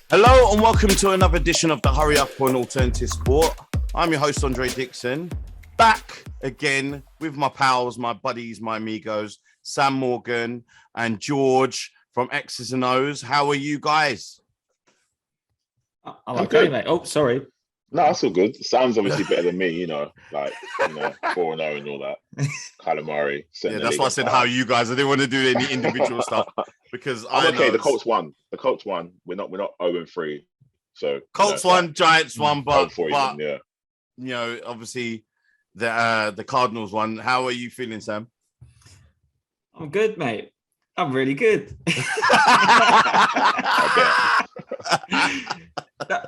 Hello and welcome to another edition of the Hurry Up on Alternative Sport. I'm your host, Andre Dixon, back again with my pals, my buddies, my amigos, Sam Morgan and George from X's and O's. How are you guys? I'm okay, good, mate. Oh, sorry. No, that's all good. Sam's obviously better than me, 4-0 and all that. Kyler Murray. Yeah, that's why I said how you guys. I didn't want to do any individual stuff because I'm okay. The Colts won. We're not 0-3. So Colts won, Giants won, but yeah. Obviously the Cardinals won. How are you feeling, Sam? I'm good, mate. I'm really good. Do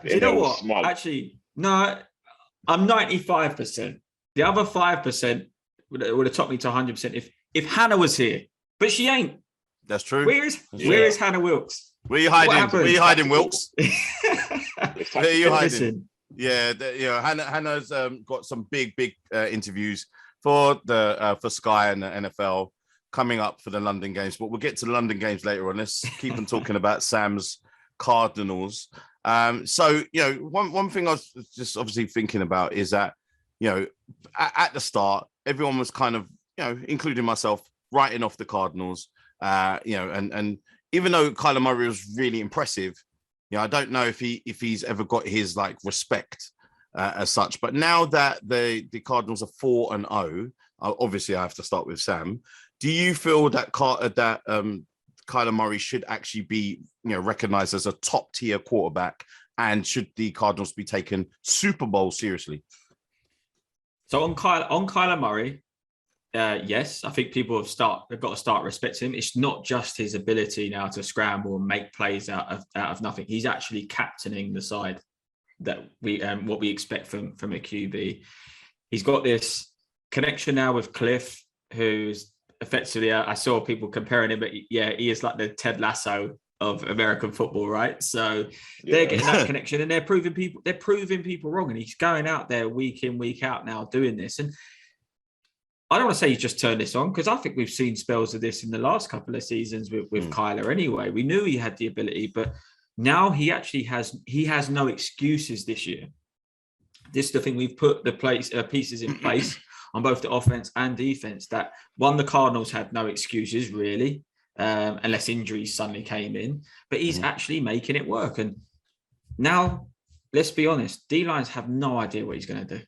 you know what? Smart. Actually, no, I'm 95%. The other 5% would have topped me to 100% if Hannah was here, but she ain't. That's true. Where is Hannah Wilkes? Where are you hiding? Where are you hiding, Wilkes? Where are you hiding? Yeah, Hannah's got some big interviews for Sky and the NFL coming up for the London games, but we'll get to the London games later on. Let's keep on talking about Sam's Cardinals. So one thing I was just obviously thinking about is that at the start everyone was kind of including myself writing off the Cardinals. And even though Kyler Murray was really impressive, I don't know if he's ever got his respect as such. But now that the Cardinals are 4-0, obviously I have to start with Sam. Do you feel that Kyler Murray should actually be recognized as a top tier quarterback, and should the Cardinals be taken Super Bowl seriously? So on Kyler Murray, yes, I think people have got to start respecting him. It's not just his ability now to scramble and make plays out of nothing. He's actually captaining the side that what we expect from a QB. He's got this connection now with Cliff, who's effectively, I saw people comparing him, but yeah, he is like the Ted Lasso of American football, right? So they're getting that connection, and they're proving people wrong. And he's going out there week in, week out now doing this. And I don't want to say he's just turned this on, because I think we've seen spells of this in the last couple of seasons with Kyler anyway. We knew he had the ability, but now he actually has no excuses this year. This is the thing, we've put the pieces in place on both the offense and defense that, one, the Cardinals had no excuses really, unless injuries suddenly came in, but he's actually making it work. And now, let's be honest, D-lines have no idea what he's going to do.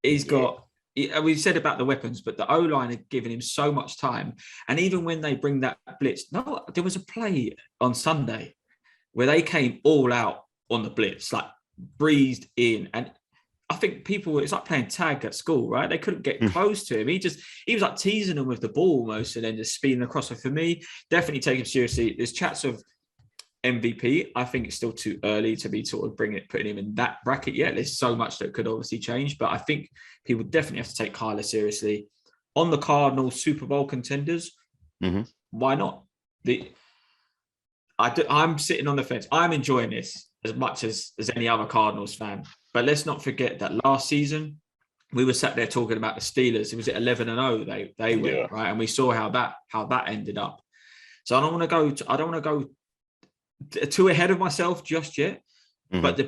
He's got, we said about the weapons, but the O-line are giving him so much time. And even when they bring that blitz, there was a play on Sunday where they came all out on the blitz, breezed in, and I think it's like playing tag at school, right? They couldn't get close to him. He was like teasing them with the ball almost, and then just speeding across. So for me, definitely take him seriously. There's chats of MVP. I think it's still too early to be sort of putting him in that bracket yet. There's so much that could obviously change, but I think people definitely have to take Kyler seriously. On the Cardinals Super Bowl contenders, why not? I'm sitting on the fence. I'm enjoying this as much as any other Cardinals fan. But let's not forget that last season we were sat there talking about the Steelers. It was at 11-0 they went, right, and we saw how that ended up. So I don't want to go too ahead of myself just yet. But the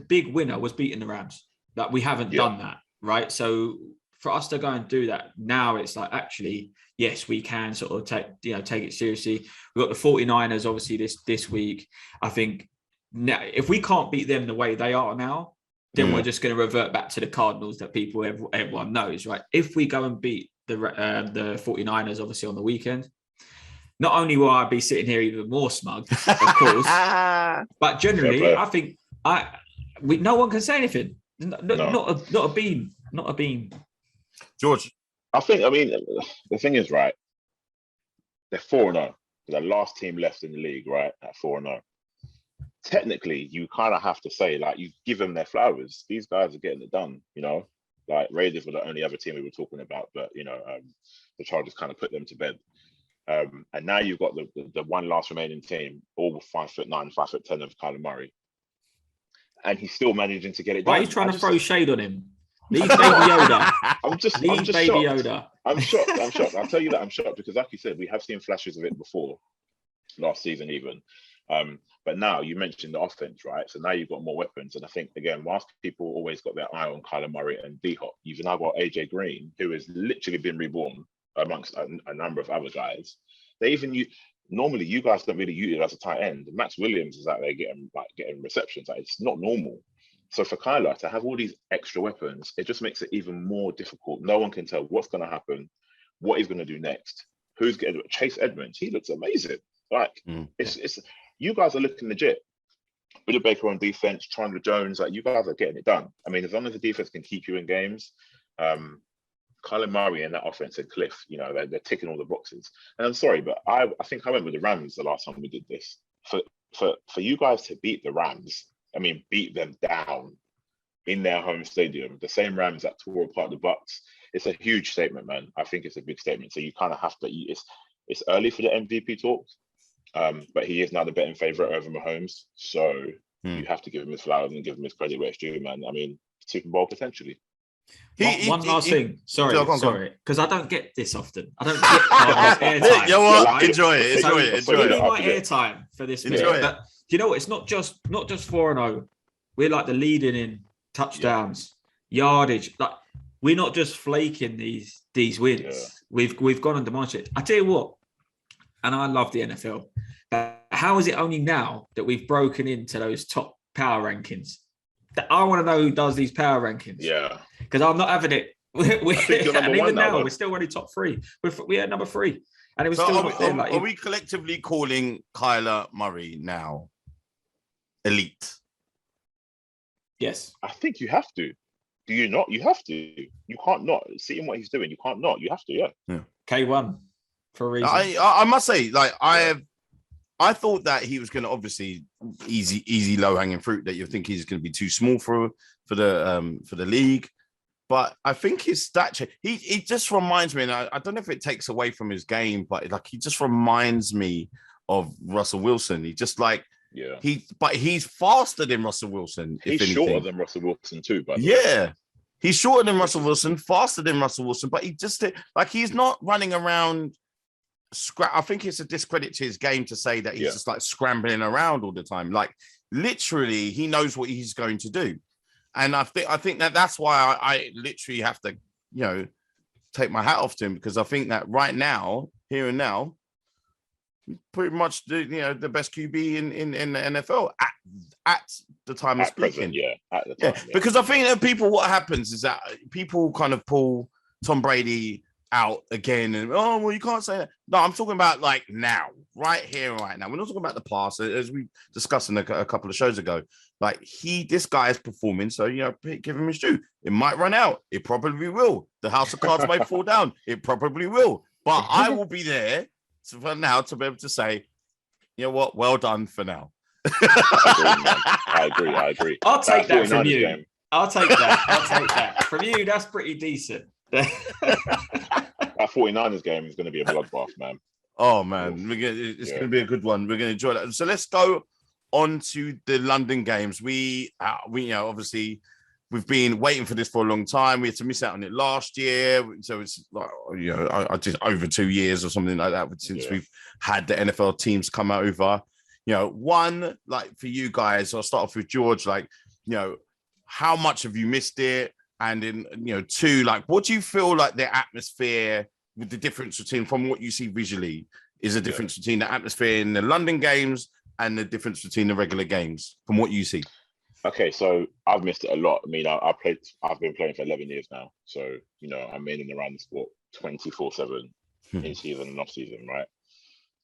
big winner was beating the Rams. That we haven't done that, right? So for us to go and do that now, it's like, actually, yes, we can sort of take it seriously. We've got the 49ers obviously this week. I think now, if we can't beat them the way they are now, then we're just going to revert back to the Cardinals that everyone knows, right? If we go and beat the 49ers, obviously, on the weekend, not only will I be sitting here even more smug, of course, but generally, I think no one can say anything. Not a beam. George, I mean, the thing is, right, they're 4-0. The last team left in the league, right, at 4-0. Technically, you kind of have to say, you give them their flowers. These guys are getting it done, Raiders were the only other team we were talking about, but, the Chargers kind of put them to bed. And now you've got the one last remaining team, all 5'9", 5'10" of Kyler Murray. And he's still managing to get it done. Why are you trying to throw shade on him? Leave Baby Yoda. I'm just Baby shocked. Yoda. I'm shocked. I'll tell you that I'm shocked because, like you said, we have seen flashes of it before, last season even. But now you mentioned the offense, right? So now you've got more weapons. And I think, again, whilst people always got their eye on Kyler Murray and D-Hop, you've now got AJ Green, who has literally been reborn amongst a number of other guys. Normally, you guys don't really utilize a tight end. Max Williams is out there getting receptions. Like, it's not normal. So for Kyler to have all these extra weapons, it just makes it even more difficult. No one can tell what's going to happen, what he's going to do next. Who's getting Chase Edmonds? He looks amazing. Like it's you guys are looking legit. Billy Baker on defense, Chandler Jones, like you guys are getting it done. I mean, as long as the defense can keep you in games, Kyler Murray and that offense and Cliff, you know, they're ticking all the boxes. And I'm sorry, but I think I went with the Rams the last time we did this. For you guys to beat the Rams, I mean, beat them down in their home stadium, the same Rams that tore apart the Bucks, it's a huge statement, man. I think it's a big statement. So you kind of have to. It's early for the MVP talks, but he is now the betting favorite over Mahomes. So you have to give him his flowers and give him his credit where it's due, man. I mean, Super Bowl potentially. One last thing. Sorry, because I don't get this often. I don't get airtime. You know what? Right? Enjoy it. Enjoy it. My airtime for this minute. But you know what? It's not just 4-0. We're like the leading in touchdowns, yardage. Like we're not just flaking these wins. Yeah. We've gone and demolished it. I tell you what, and I love the NFL. But how is it only now that we've broken into those top power rankings? I want to know who does these power rankings. Yeah, because I'm not having it. And even now, though. we're still only top 3. We're at number 3, and it was still. Are we collectively calling Kyler Murray now elite? Yes, I think you have to. Do you not? You have to. You can't not. Seeing what he's doing, you can't not. You have to. Yeah. K1 for a reason. I must say, like I thought that he was going to obviously easy low hanging fruit that you think he's going to be too small for the league, but I think his stature he just reminds me, and I don't know if it takes away from his game, but like he just reminds me of Russell Wilson. He just like he's faster than Russell Wilson. He's shorter than Russell Wilson too, but he's shorter than Russell Wilson, faster than Russell Wilson, but he just like he's not running around. I think it's a discredit to his game to say that he's just like scrambling around all the time. Like literally, he knows what he's going to do, and I think that's why I literally have to, you know, take my hat off to him, because I think that right now, here and now, pretty much the best QB in the NFL at the time of speaking. At the time, Because I think that what happens is that people kind of pull Tom Brady out again and you can't say that. No, I'm talking about like now, right here, right now. We're not talking about the past, as we discussed in a couple of shows ago. Like this guy is performing, so give him his due. It might run out, it probably will. The house of cards might fall down, it probably will. But I will be there for now to be able to say, you know what, well done for now. I agree. I'll take that from you. Game. I'll take that from you. That's pretty decent. That 49ers game is going to be a bloodbath, man. Oh man, it's going to be a good one. We're going to enjoy that. So let's go on to the London games. We obviously we've been waiting for this for a long time. We had to miss out on it last year, so it's like I just over 2 years or something like that since we've had the NFL teams come over. One, like for you guys, I'll start off with George. Like, how much have you missed it? And in, two, like, what do you feel like the atmosphere with the difference between, from what you see visually, is the difference between the atmosphere in the London games and the difference between the regular games from what you see? Okay, so I've missed it a lot. I mean, I've been playing for 11 years now. So, I'm in and around the sport 24/7 in season and off season, right?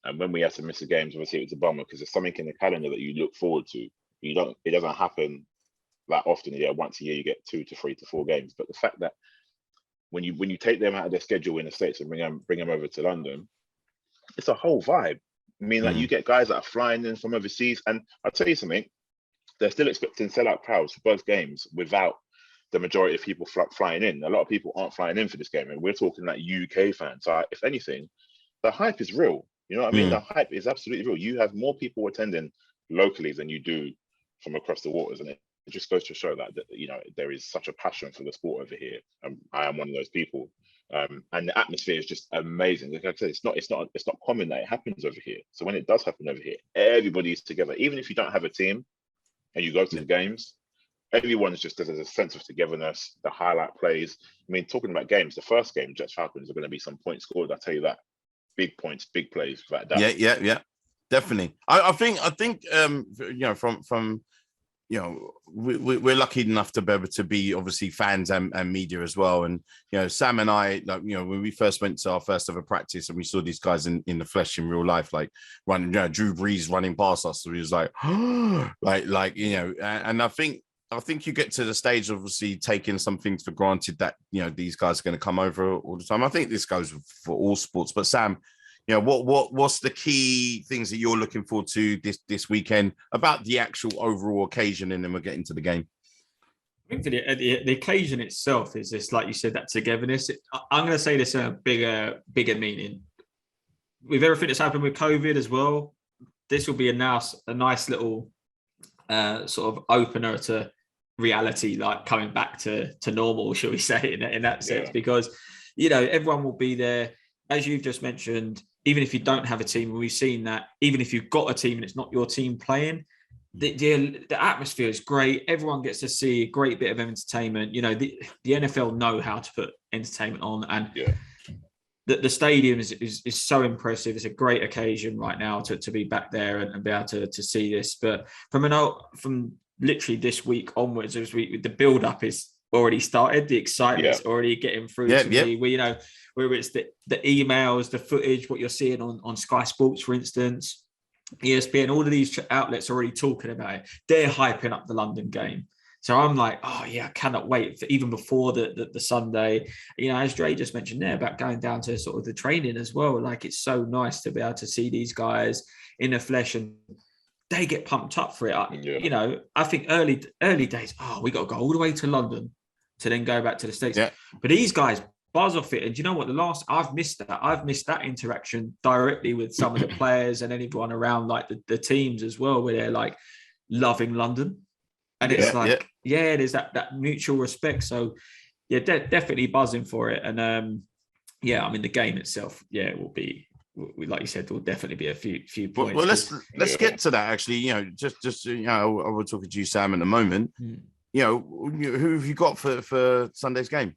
And when we had to miss the games, obviously it's a bummer because there's something in the calendar that you look forward to. It doesn't happen that often. Once a year you get 2 to 3 to 4 games. But the fact that when you take them out of their schedule in the States and bring them over to London, it's a whole vibe. I mean, like you get guys that are flying in from overseas, and I'll tell you something, they're still expecting sellout crowds for both games without the majority of people flying in. A lot of people aren't flying in for this game, and we're talking like UK fans. So if anything, the hype is real. You know what I mean? The hype is absolutely real. You have more people attending locally than you do from across the waters, and it just goes to show that there is such a passion for the sport over here. I am one of those people. And the atmosphere is just amazing. Like I said, it's not common that it happens over here. So when it does happen over here, everybody's together. Even if you don't have a team and you go to the games, everyone's just, there's a sense of togetherness. The highlight plays. I mean, talking about games, the first game, Jets Falcons, are going to be some points scored. I tell you that. Big points, big plays, without doubt. Yeah, definitely. I think from we're lucky enough to be able to be obviously fans and media as well. And Sam and I, like, when we first went to our first ever practice and we saw these guys in the flesh in real life, like running, Drew Brees running past us, so we was like, and I think you get to the stage of obviously taking some things for granted that these guys are going to come over all the time. I think this goes for all sports. But Sam, what's the key things that you're looking forward to this weekend about the actual overall occasion, and then we'll get into the game? I think the occasion itself is just, like you said, that togetherness. I'm going to say this in a bigger meaning. With everything that's happened with COVID as well, this will be a nice little sort of opener to reality, like coming back to normal, shall we say, in that sense, because everyone will be there, as you've just mentioned. Even if you don't have a team, and we've seen that, even if you've got a team and it's not your team playing, the atmosphere is great. Everyone gets to see a great bit of entertainment. The NFL know how to put entertainment on, and the stadium is so impressive. It's a great occasion right now to be back there and be able to see this. But from literally this week onwards, the build up is already started. The excitement's already getting through to me. Whether it's the emails, the footage, what you're seeing on Sky Sports, for instance, ESPN, all of these outlets are already talking about it. They're hyping up the London game. So I'm like, oh yeah, I cannot wait for even before the Sunday. As Dre just mentioned there about going down to sort of the training as well. Like, it's so nice to be able to see these guys in the flesh, and they get pumped up for it. I think early days, we got to go all the way to London to then go back to the States. Yeah. But these guys buzz off it. And do you know what? I've missed that. I've missed that interaction directly with some of the players and anyone around, like the teams as well, where they're like loving London. And it's there's that mutual respect. So definitely buzzing for it. And the game itself, it will be, like you said, there will definitely be a few points. Well, let's get to that actually. I will talk to you, Sam, in a moment. Who have you got for Sunday's game?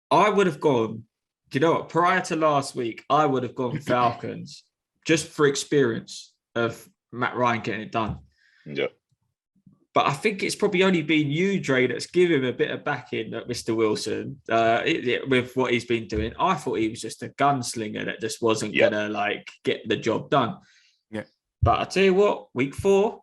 I would have gone, do you know what? Prior to last week, I would have gone Falcons just for experience of Matt Ryan getting it done. Yeah. But I think it's probably only been you, Dre, that's given him a bit of backing at Mr. Wilson with what he's been doing. I thought he was just a gunslinger that just wasn't going to get the job done. Yeah. But I tell you what, week 4,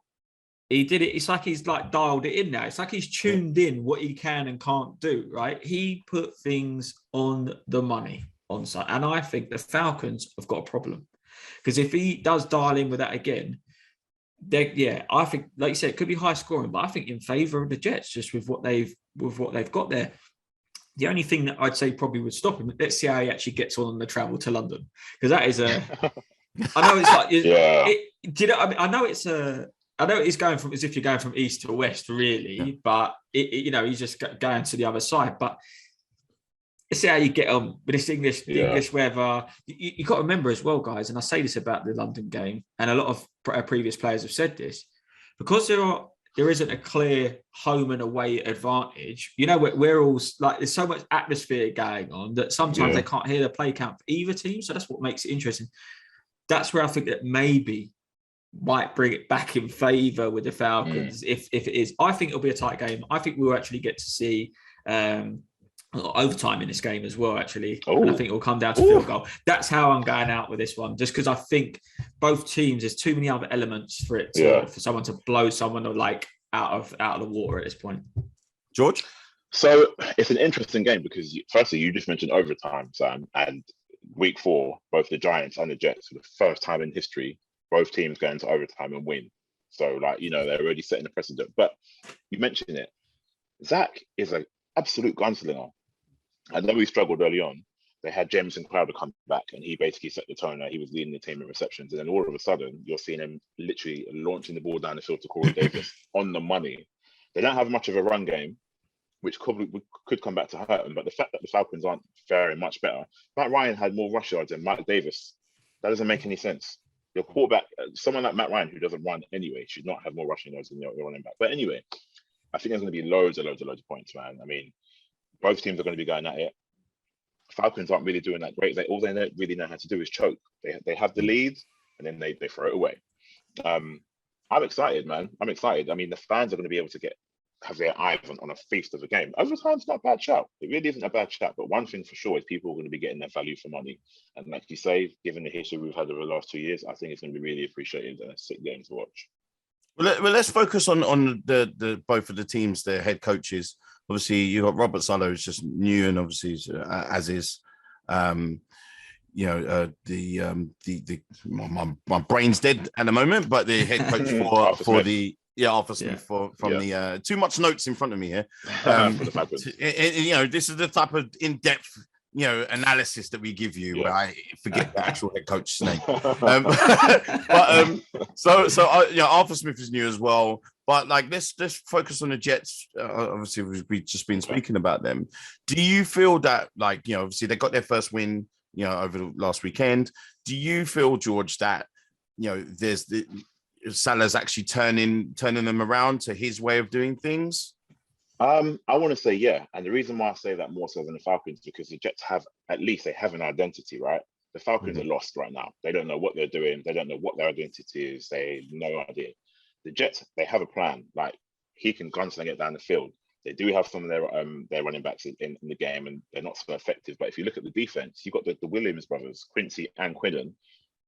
he did it. It's like he's dialed it in now. It's like he's tuned in what he can and can't do, right? He put things on the money on site. And I think the Falcons have got a problem. Because if he does dial in with that again, I think, like you said, it could be high scoring, but I think in favour of the Jets, just with what they've got there. The only thing that I'd say probably would stop him, let's see how he actually gets on the travel to London. Because that is I know it's like, do you know, I mean, I know it's going from, as if you're going from east to west, really, but he's just going to the other side. But let's see how you get on with this English weather. You got to remember as well, guys, and I say this about the London game, and a lot of previous players have said this, because there isn't a clear home and away advantage. We're all like, there's so much atmosphere going on that sometimes they can't hear the play count for either team. So that's what makes it interesting. That's where I think that maybe might bring it back in favour with the Falcons if it is. I think it'll be a tight game. I think we'll actually get to see overtime in this game as well, actually. And I think it'll come down to field goal. That's how I'm going out with this one, just because I think both teams, there's too many other elements for it for someone to blow someone out of the water at this point. George? So it's an interesting game because firstly, you just mentioned overtime, Sam, and week 4, both the Giants and the Jets, for the first time in history, both teams go into overtime and win. So they're already setting the precedent. But you mentioned it. Zach is an absolute gunslinger. I know he struggled early on. They had Jameson Crowder come back, and he basically set the tone. He was leading the team in receptions, and then all of a sudden, you're seeing him literally launching the ball down the field to Corey Davis on the money. They don't have much of a run game, which could come back to hurt them. But the fact that the Falcons aren't very much better, Matt Ryan had more rush yards than Mike Davis. That doesn't make any sense. Your quarterback, someone like Matt Ryan, who doesn't run anyway, should not have more rushing yards than your running back. But anyway, I think there's going to be loads of points, man. I mean, both teams are going to be going at it. Falcons aren't really doing that great. All they really know how to do is choke. They have the lead, and then they throw it away. I'm excited, man. I'm excited. I mean, the fans are going to be able to have their eyes on a feast of a game. Overtime's not a bad shout. It really isn't a bad shout. But one thing for sure is people are going to be getting their value for money. And like you say, given the history we've had over the last 2 years, I think it's going to be really appreciated and a sick game to watch. Well, let's focus on the both of the teams, their head coaches. Obviously, you got Robert Saleh, who's just new, and obviously as is. My brain's dead at the moment, but the head coach Arthur Smith from the too much notes in front of me here. This is the type of in-depth analysis that we give you where I forget the actual head coach's name. Arthur Smith is new as well. But let's focus on the Jets. Obviously, we've just been speaking about them. Do you feel that obviously they got their first win over the last weekend? Do you feel, George, that there's Salah's actually turning them around to his way of doing things? I want to say yeah, and the reason why I say that more so than the Falcons is because the Jets have an identity, right? The Falcons are lost right now. They don't know what they're doing. They don't know what their identity is. They have no idea. The Jets, they have a plan. Like, he can gunsling it down the field. They do have some of their running backs in the game, and they're not so effective. But if you look at the defense, you've got the Williams brothers, Quincy and Quinnen.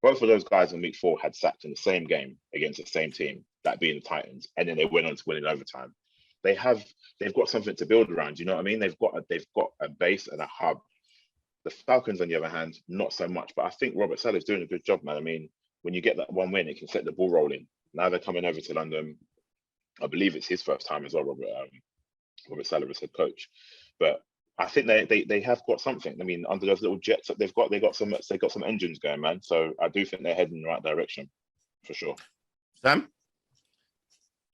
Both of those guys in week 4 had sacked in the same game against the same team, that being the Titans, and then they went on to win in overtime. They've got something to build around. You know what I mean? They've got a base and a hub. The Falcons, on the other hand, not so much. But I think Robert Saleh is doing a good job, man. I mean, when you get that one win, it can set the ball rolling. Now they're coming over to London. I believe it's his first time as well, Robert Saleh as head coach. But I think they have got something. I mean, under those little Jets that they've got some engines going, man. So I do think they're heading in the right direction, for sure. Sam?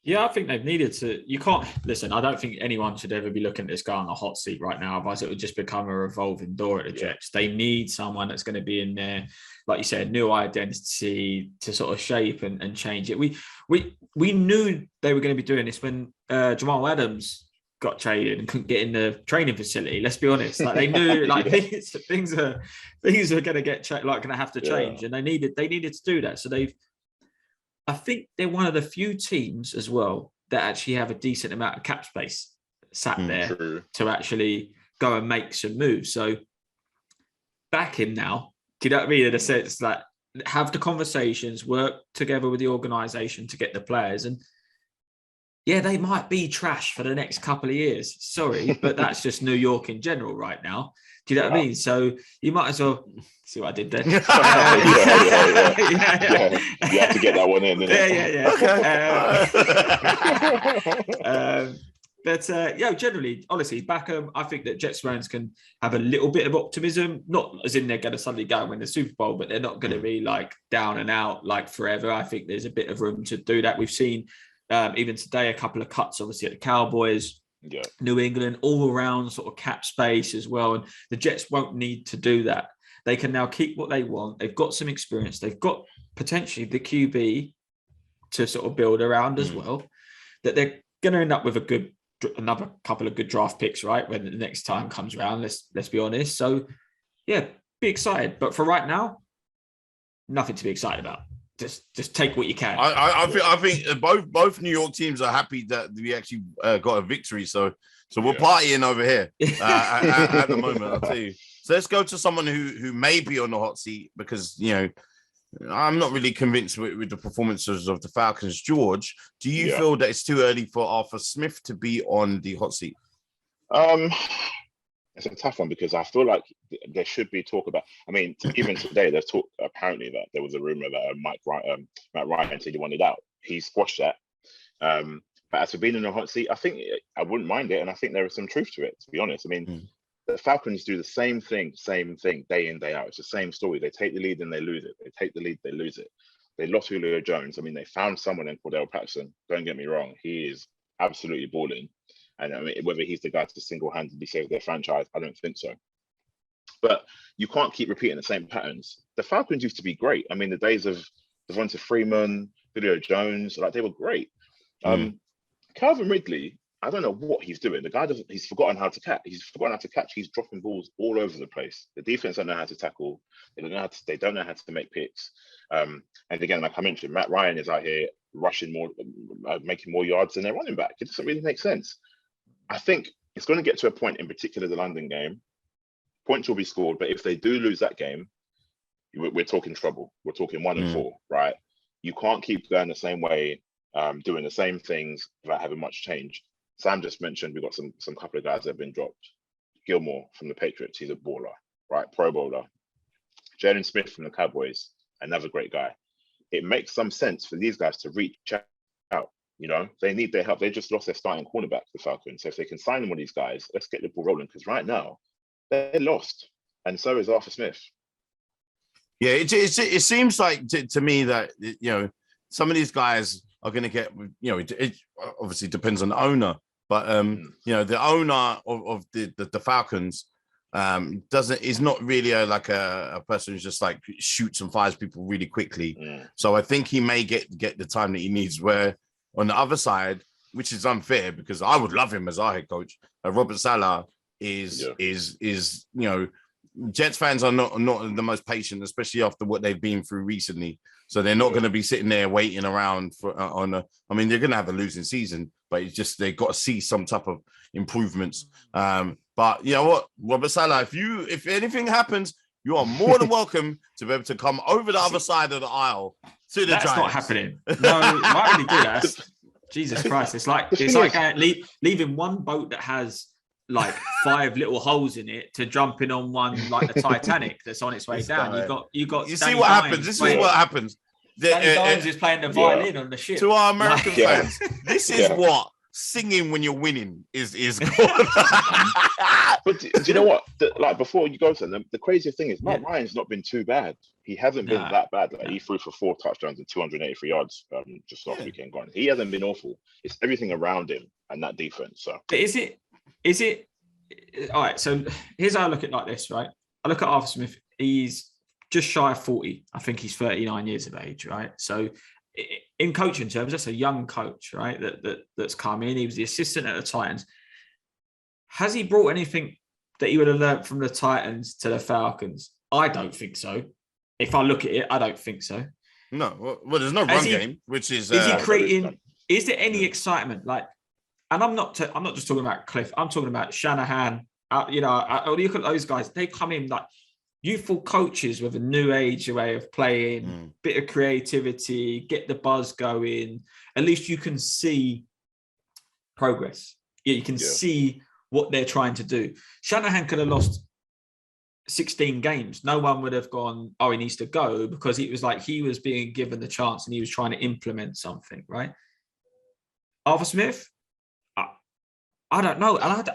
Yeah, I think they've needed to. You can't listen. I don't think anyone should ever be looking at this guy on a hot seat right now. Otherwise, it would just become a revolving door at the Jets. They need someone that's going to be in there, like you said, new identity to sort of shape and change it. We knew they were going to be doing this when Jamal Adams got traded and couldn't get in the training facility. Let's be honest. Like, they knew things are going to get going to have to change, and they needed to do that. So I think they're one of the few teams as well that actually have a decent amount of cap space sat there to actually go and make some moves. So back him now. Do you know what I mean? In a sense, that have the conversations, work together with the organisation to get the players. And yeah, they might be trash for the next couple of years. Sorry, but that's just New York in general right now. Do you know what I mean? So you might as well see what I did there. You have to get that one in, didn't But generally, honestly, Beckham, I think that Jets fans can have a little bit of optimism, not as in they're going to suddenly go and win the Super Bowl, but they're not going to be down and out forever. I think there's a bit of room to do that. We've seen even today a couple of cuts, obviously, at the Cowboys. Yeah. New England, all around sort of cap space as well. And the Jets won't need to do that. They can now keep what they want. They've got some experience. They've got potentially the QB to sort of build around as well. That they're going to end up with another couple of good draft picks, right? When the next time comes around, let's be honest. So yeah, be excited. But for right now, nothing to be excited about. Just take what you can. I think both New York teams are happy that we actually got a victory. So we're partying over here at the moment. I'll tell you. So let's go to someone who may be on the hot seat, because I'm not really convinced with the performances of the Falcons. George, do you feel that it's too early for Arthur Smith to be on the hot seat? It's a tough one, because I feel like there should be talk about. I mean, even today, there's talk apparently that there was a rumor that Matt Ryan said he wanted out. He squashed that. But as for being in the hot seat, I think I wouldn't mind it, and I think there is some truth to it. To be honest, I mean, the Falcons do the same thing day in, day out. It's the same story. They take the lead and they lose it. They take the lead, they lose it. They lost Julio Jones. I mean, they found someone in Cordell Patterson. Don't get me wrong, he is absolutely balling. And I mean, whether he's the guy to single-handedly save their franchise, I don't think so. But you can't keep repeating the same patterns. The Falcons used to be great. I mean, the days of Devonta Freeman, Julio Jones, like they were great. Calvin Ridley, I don't know what he's doing. The guy he's forgotten how to catch. He's dropping balls all over the place. The defense don't know how to tackle. They don't know how to make picks. And again, like I mentioned, Matt Ryan is out here rushing more, making more yards than their running back. It doesn't really make sense. I think it's going to get to a point, in particular the London game. Points will be scored, but if they do lose that game, we're talking trouble. We're talking 1-4, right? You can't keep going the same way, doing the same things without having much change. Sam just mentioned we've got some couple of guys that have been dropped. Gilmore from the Patriots, he's a baller, right? Pro bowler. Jalen Smith from the Cowboys, another great guy. It makes some sense for these guys to reach out. You know, they need their help. They just lost their starting cornerback, the Falcons. So if they can sign one of these guys, let's get the ball rolling. Because right now, they're lost. And so is Arthur Smith. Yeah, it seems like to me that, you know, some of these guys are going to get, you know, it obviously depends on the owner. But, you know, the owner of the Falcons is not really a person who's just like shoots and fires people really quickly. So I think he may get the time that he needs, where on the other side, which is unfair because I would love him as our head coach, Robert Saleh is you know, Jets fans are not the most patient, especially after what they've been through recently. So they're not going to be sitting there waiting around for I mean, they're going to have a losing season, but it's just they've got to see some type of improvements. But you know what, Robert Saleh, if anything happens, you are more than welcome to be able to come over the other side of the aisle to the Giants. That's not happening. No, why would he do that? Jesus Christ! It's like leaving one boat that has like 5 little holes in it to jumping on one like the Titanic that's on its way down. You got. You see what happens. This is what happens. Danny Dimes is playing the violin on the ship. To our American fans, this is what singing when you're winning is called. But do you know what? Like before you go to them, the craziest thing is Matt Ryan's not been too bad. He hasn't been that bad. Like he threw for 4 touchdowns and 283 yards just last weekend gone. He hasn't been awful. It's everything around him and that defense. So but is it all right? So here's how I look at it like this, right? I look at Arthur Smith. He's just shy of 40. I think he's 39 years of age, right? So in coaching terms, that's a young coach, right? That's come in. He was the assistant at the Titans. Has he brought anything that he would have learned from the Titans to the Falcons? I don't think so. If I look at it, I don't think so. No, well, there's no run game, which is he creating? Is there any excitement? Like, and I'm not just talking about Cliff. I'm talking about Shanahan. You know, look at those guys. They come in like youthful coaches with a new age way of playing, bit of creativity, get the buzz going. At least you can see progress. Yeah, you can see what they're trying to do. Shanahan could have lost 16 games. No one would have gone, oh, he needs to go, because it was like he was being given the chance and he was trying to implement something, right? Arthur Smith, I don't know. And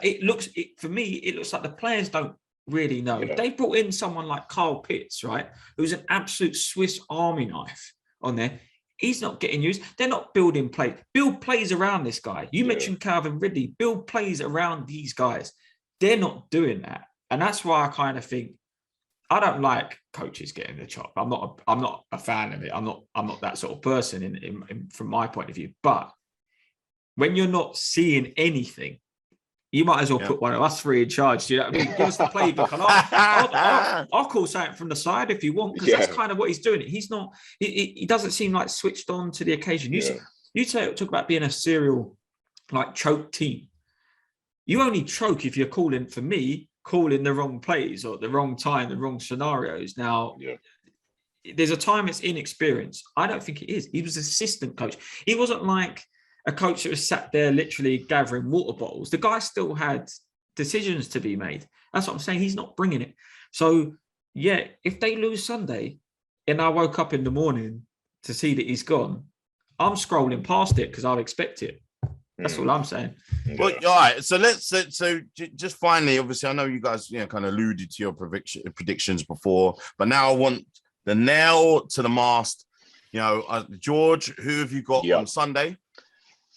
for me, it looks like the players don't really know. Yeah. They brought in someone like Kyle Pitts, right? Who's an absolute Swiss Army knife on there. He's not getting used. They're not building plays. Build plays around this guy. You mentioned Calvin Ridley. Build plays around these guys. They're not doing that. And that's why I kind of think I don't like coaches getting the chop. I'm not a fan of it. I'm not that sort of person in from my point of view. But when you're not seeing anything, you might as well put one of us 3 in charge. Do you know what I mean? Give us the playbook, and I'll call something from the side if you want, because that's kind of what he's doing. He's not. He doesn't seem like switched on to the occasion. You talk about being a serial like choke team. You only choke if you're calling the wrong plays or the wrong time, the wrong scenarios. Now, there's a time it's inexperience. I don't think it is. He was assistant coach. He wasn't like a coach that was sat there literally gathering water bottles. The guy still had decisions to be made. That's what I'm saying. He's not bringing it. So, if they lose Sunday and I woke up in the morning to see that he's gone, I'm scrolling past it because I'll expect it. That's all I'm saying. Well, all right. So so just finally, obviously, I know you guys, kind of alluded to your predictions before, but now I want the nail to the mast. George, who have you got on Sunday?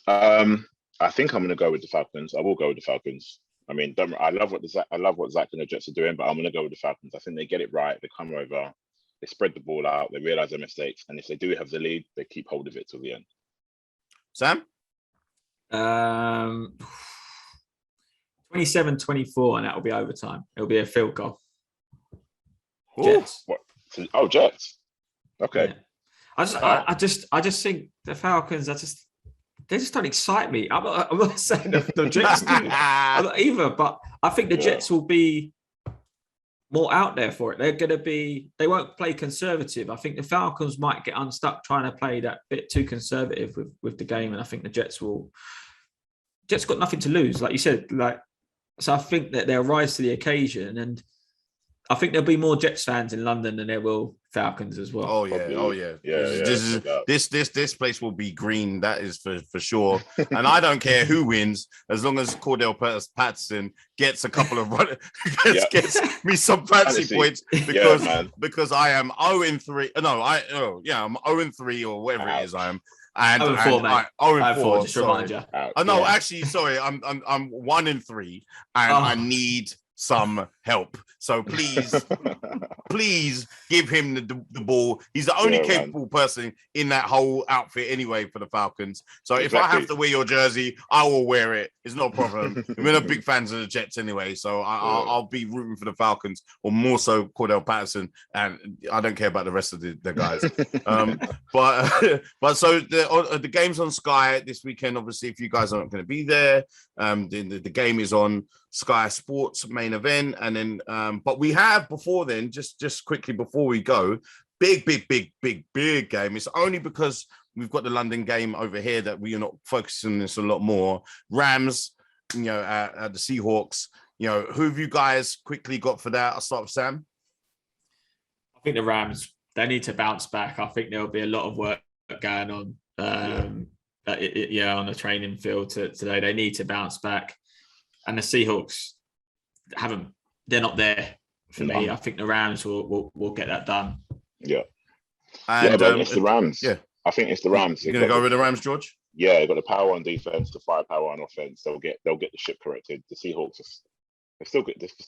I I think I'm going to go with the Falcons. I will go with the Falcons. I mean, I love what Zach and the Jets are doing, but I'm going to go with the Falcons. I think they get it right. They come over, they spread the ball out, they realize their mistakes, and if they do have the lead, they keep hold of it till the end. Sam? 27-24, and that will be overtime. It'll be a field goal. Ooh. Jets. What? Oh, Jets. Okay. Yeah. I just think the Falcons. They just don't excite me. I'm not saying the Jets do either, but I think the Jets will be more out there for it. They're going to be. They won't play conservative. I think the Falcons might get unstuck trying to play that bit too conservative with the game, and I think the Jets got nothing to lose, like you said. So I think that they'll rise to the occasion, and I think there'll be more Jets fans in London than there will Falcons as well. Oh yeah. This place will be green. That is for sure. And I don't care who wins, as long as Cordell Patterson gets a couple of gets me some fancy points because I am 0-3. No, I'm 0-3 or whatever it is. I am. And 0-4, mate. 0-4. Just remind you. No, actually, sorry. I'm 1-3, and I need some help. So please give him the ball. He's the only capable person in that whole outfit anyway for the Falcons. So if I have to wear your jersey, I will wear it. It's no problem. We're not big fans of the Jets anyway, so I'll be rooting for the Falcons, or more so Cordell Patterson, and I don't care about the rest of the guys. But so the game's on Sky this weekend. Obviously, if you guys aren't going to be there, the game is on Sky Sports main event, and then but we have before then, just quickly before we go, big game. It's only because we've got the London game over here that we are not focusing on this a lot more. Rams, at the Seahawks. Who have you guys quickly got for that? I'll start with Sam. I think the Rams, they need to bounce back. I think there'll be a lot of work going on on the training field today. They need to bounce back. And the Seahawks they're not there for me. I think the Rams will get that done. Yeah. And it's the Rams. Yeah. I think it's the Rams. You're going to go with the Rams, George? Yeah, they've got the power on defense, the firepower on offense. They'll get the ship corrected. The Seahawks, they still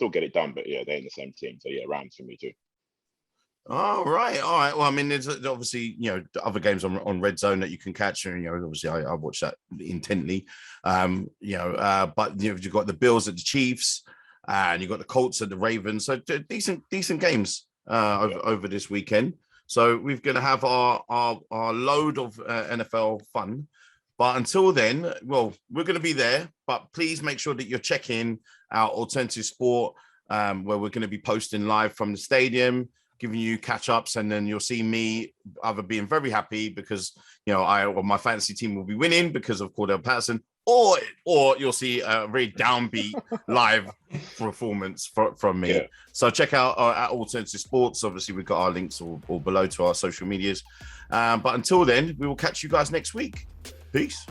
get it done, but yeah, they're in the same team. So yeah, Rams for me too. All right. Well, I mean, there's obviously other games on Red Zone that you can catch, and obviously I watch that intently. But you've got the Bills at the Chiefs, and you've got the Colts at the Ravens. So decent games over this weekend. So we're going to have our load of NFL fun. But until then, well, we're going to be there. But please make sure that you're checking our Alternative Sport, where we're going to be posting live from the stadium, giving you catch-ups, and then you'll see me either being very happy because my fantasy team will be winning because of Cordell Patterson, or you'll see a very downbeat live performance from me. Yeah. So check out at Alternative Sports. Obviously, we've got our links all below to our social medias. But until then, we will catch you guys next week. Peace.